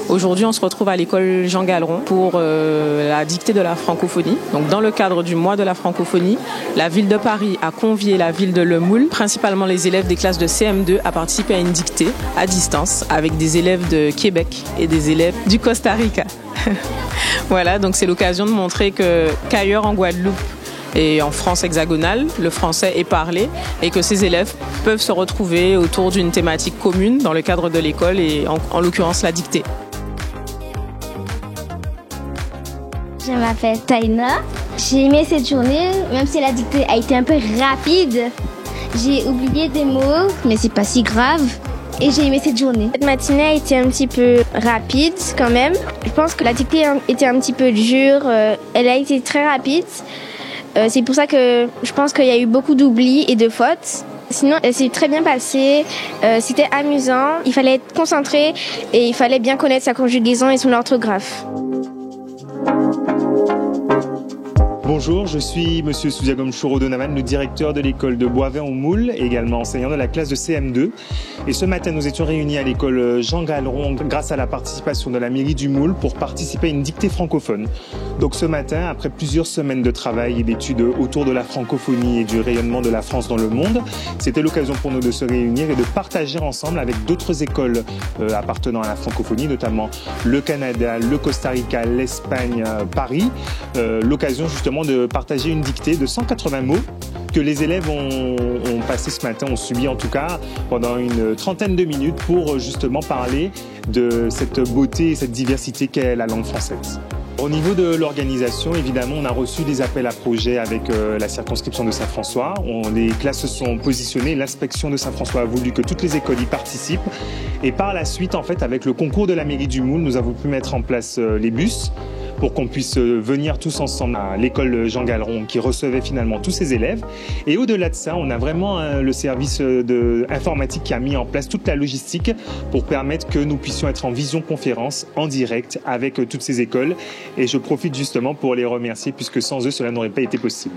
Aujourd'hui, on se retrouve à l'école Jean Galeron pour la dictée de la francophonie. Donc, dans le cadre du mois de la francophonie, la ville de Paris a convié la ville de Le Moule, principalement les élèves des classes de CM2, à participer à une dictée à distance avec des élèves de Québec et des élèves du Costa Rica. Voilà, donc c'est l'occasion de montrer qu'ailleurs en Guadeloupe et en France hexagonale, le français est parlé et que ces élèves peuvent se retrouver autour d'une thématique commune dans le cadre de l'école et en l'occurrence la dictée. Je m'appelle Taina. J'ai aimé cette journée, même si la dictée a été un peu rapide. J'ai oublié des mots, mais c'est pas si grave. Et j'ai aimé cette journée. Cette matinée a été un petit peu rapide quand même. Je pense que la dictée était un petit peu dure. Elle a été très rapide. C'est pour ça que je pense qu'il y a eu beaucoup d'oublis et de fautes. Sinon, elle s'est très bien passée. C'était amusant. Il fallait être concentré et il fallait bien connaître sa conjugaison et son orthographe. Bonjour, je suis Monsieur Soudiagom Choro-Donavan, le directeur de l'école de Boisvin-au-Moule, également enseignant de la classe de CM2. Et ce matin, nous étions réunis à l'école Jean Galeron grâce à la participation de la mairie du Moule pour participer à une dictée francophone. Donc ce matin, après plusieurs semaines de travail et d'études autour de la francophonie et du rayonnement de la France dans le monde, c'était l'occasion pour nous de se réunir et de partager ensemble avec d'autres écoles appartenant à la francophonie, notamment le Canada, le Costa Rica, l'Espagne, Paris, l'occasion justement de partager une dictée de 180 mots que les élèves ont passé ce matin, ont subi en tout cas pendant une trentaine de minutes pour justement parler de cette beauté et cette diversité qu'est la langue française. Au niveau de l'organisation, évidemment, on a reçu des appels à projets avec la circonscription de Saint-François. Les classes se sont positionnées, l'inspection de Saint-François a voulu que toutes les écoles y participent. Et par la suite, en fait, avec le concours de la mairie du Moule, nous avons pu mettre en place les bus pour qu'on puisse venir tous ensemble à l'école Jean Galeron qui recevait finalement tous ses élèves. Et au-delà de ça, on a vraiment le service informatique qui a mis en place toute la logistique pour permettre que nous puissions être en visioconférence, en direct avec toutes ces écoles. Et je profite justement pour les remercier puisque sans eux, cela n'aurait pas été possible.